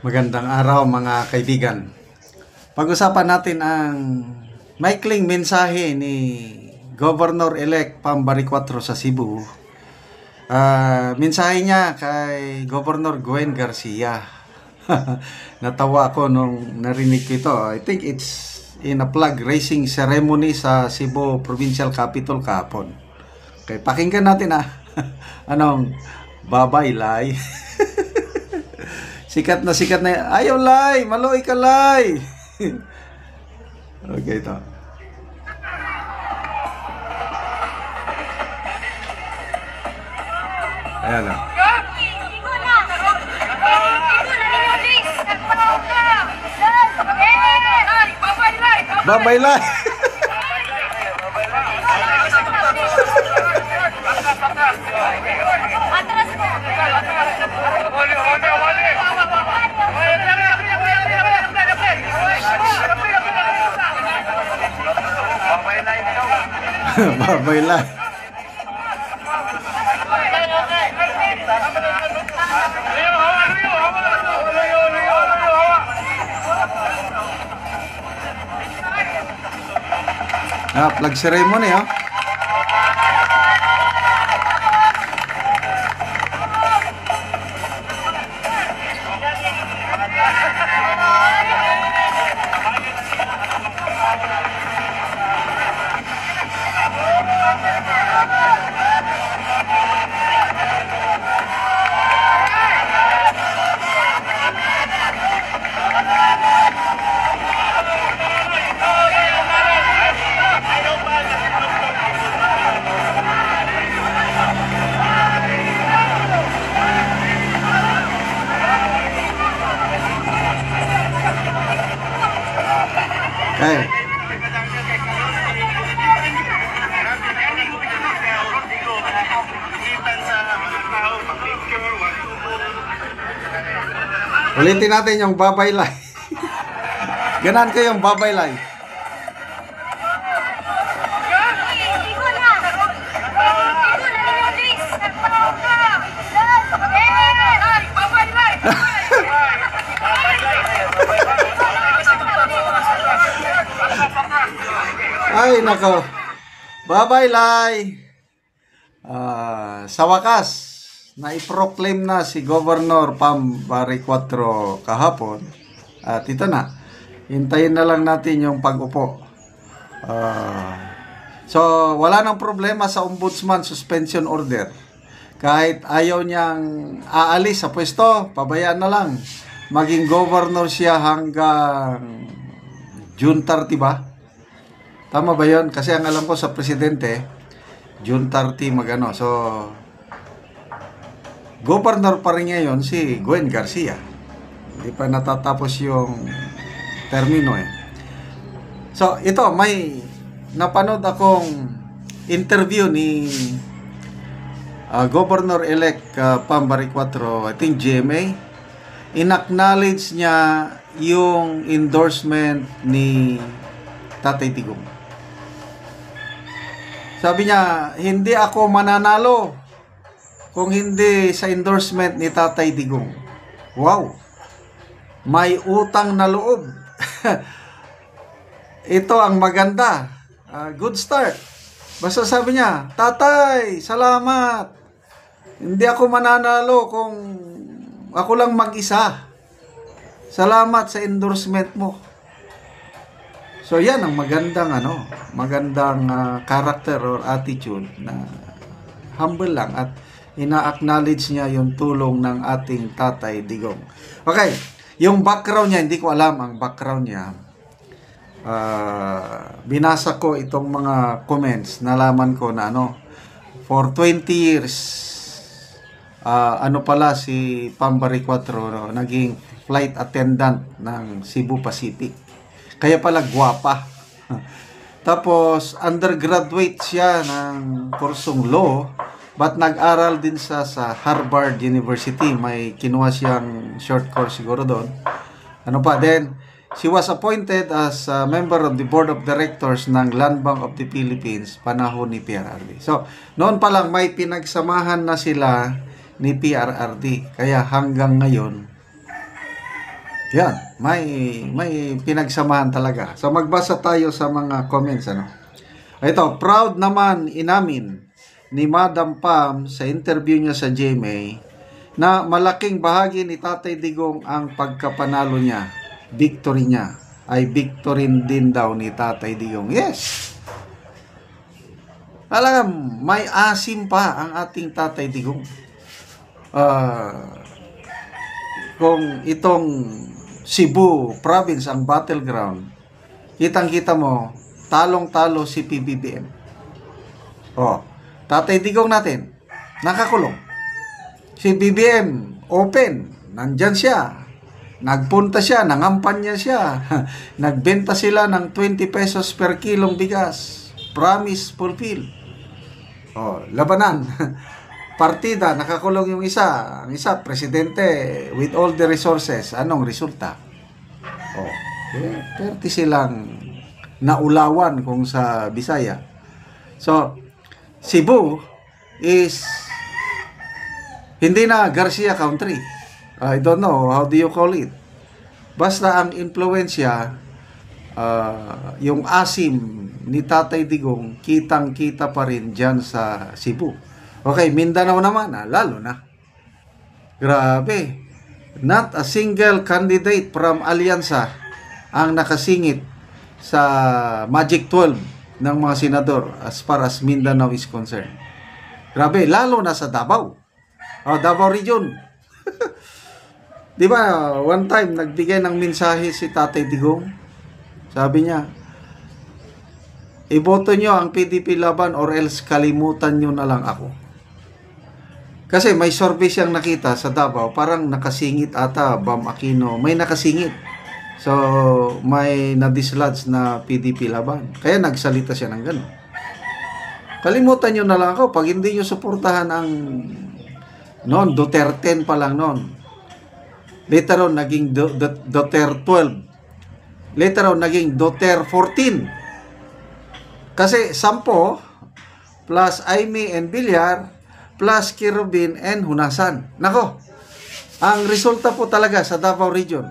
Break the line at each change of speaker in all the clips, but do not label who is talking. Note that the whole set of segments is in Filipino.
Magandang araw mga kaibigan. Pag-usapan natin ang maikling mensahe ni Governor-elect Pam Baricuatro sa Cebu. Mensahe niya kay Governor Gwen Garcia. Natawa ako nung narinig ko ito. I think it's in a flag raising ceremony sa Cebu Provincial Capitol kahapon. Okay, pakinggan natin anong babaylay. Sikat na ayaw lay, maloy ka lay. Okay, ito. Ayan na. Babaylay. Babaylay. Flag ceremony, Okay. Ulitin natin yung babaylay. Ganan ko yung babaylay. Ay, nako. Babaylay. Sa wakas, na-proclaim na si Governor Pam Baricuatro kahapon. At ito na. Hintayin na lang natin yung pag-upo. So, wala nang problema sa Ombudsman Suspension Order. Kahit ayaw niyang aalis sa pwesto, pabayaan na lang. Maging governor siya hanggang June 30 ba? Tama ba yun? Kasi ang alam ko sa presidente, June 30 magano. So, governor pa rin ngayon si Gwen Garcia. Hindi pa natatapos yung termino . So, ito, may napanood akong interview ni Governor-elect Pam Baricuatro, I think GMA. In-acknowledge niya yung endorsement ni Tatay Digong. Sabi niya, hindi ako mananalo kung hindi sa endorsement ni Tatay Digong. Wow! May utang na loob. Ito ang maganda. Good start. Basta sabi niya, Tatay, salamat. Hindi ako mananalo kung ako lang mag-isa. Salamat sa endorsement mo. So yan ang magandang character or attitude na humble lang at ina-acknowledge niya yung tulong ng ating Tatay Digong. Okay, yung background niya, hindi ko alam ang background niya. Binasa ko itong mga comments, nalaman ko na for 20 years, pala si Pam Baricuatro, naging flight attendant ng Cebu Pacific. Kaya pala gwapa. Tapos, undergraduate siya ng kursong law, but nag-aral din sa Harvard University. May kinuha siyang short course siguro doon. Then, she was appointed as a member of the Board of Directors ng Land Bank of the Philippines, panahon ni PRRD. So, noon pa lang may pinagsamahan na sila ni PRRD. Kaya hanggang ngayon, Yan, may pinagsamahan talaga. So magbasa tayo sa mga comments, ano. Ito, proud naman inamin ni Madam Pam sa interview niya sa GMA na malaking bahagi ni Tatay Digong ang pagkapanalo niya, victory niya, ay victory din daw ni Tatay Digong. Yes! Alam, may asim pa ang ating Tatay Digong. Kung itong Cebu province ang battleground, kitang-kita mo, talong-talo si PBBM. Tatay Digong natin, nakakulong. Si BBM, open, nandyan siya. Nagpunta siya, nangampanya siya. Nagbenta sila ng 20 pesos per kilong bigas. Promise fulfill. Labanan. Partida, nakakulong yung isa. Ang isa, presidente, with all the resources. Anong resulta? 30 silang naulawan kung sa Bisaya. So, Cebu is hindi na Garcia country. I don't know, how do you call it? Basta ang influensya, yung asim ni Tatay Digong, kitang-kita pa rin dyan sa Cebu. Okay, Mindanao naman, lalo na. Grabe. Not a single candidate from Alyansa ang nakasingit sa Magic 12 ng mga senador as far as Mindanao is concerned. Grabe, lalo na sa Davao. Davao Region. Di ba, one time nagbigay ng mensahe si Tatay Digong. Sabi niya, iboto nyo ang PDP Laban or else kalimutan nyo na lang ako. Kasi may survey siyang nakita sa Davao, parang nakasingit ata, Bam Aquino, may nakasingit. So, may na-dislodge na PDP Laban. Kaya nagsalita siya ng gano'n. Kalimutan nyo na lang ako pag hindi nyo suportahan ang noon, Duterte pa lang noon. Later on, naging Duterte 12. Later on, naging Duterte 14. Kasi 10 plus Aimee and Villar plus Kirubin and Hunasan. Nako, ang resulta po talaga sa Davao Region,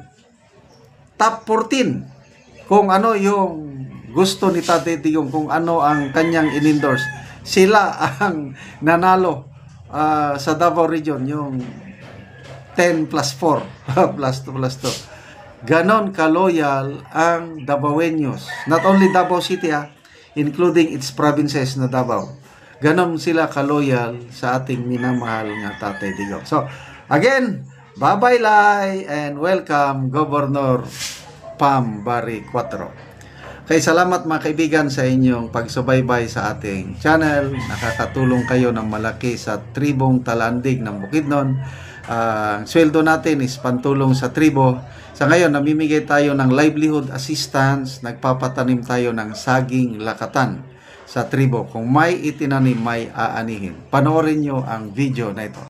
top 14. Kung ano yung gusto ni Tatay Digong, kung ano ang kanyang in-endorse, sila ang nanalo sa Davao Region, yung 10 plus 4 plus 2 plus 2. Ganon ka-loyal ang Davaoenos. Not only Davao City, including its provinces na Davao. Ganon sila ka-loyal sa ating minamahal nga Tatay Digong. So, again, bye-bye Lai and welcome Governor Pam Barry Cuatro. Kaya salamat mga kaibigan sa inyong pagsubaybay sa ating channel. Nakakatulong kayo ng malaki sa tribong Talandig ng Bukidnon. Ang sweldo natin is pantulong sa tribo. Sa ngayon, namimigay tayo ng livelihood assistance. Nagpapatanim tayo ng saging lakatan sa tribo. Kung may itinanim, may aanihin. Panoorin nyo ang video na ito.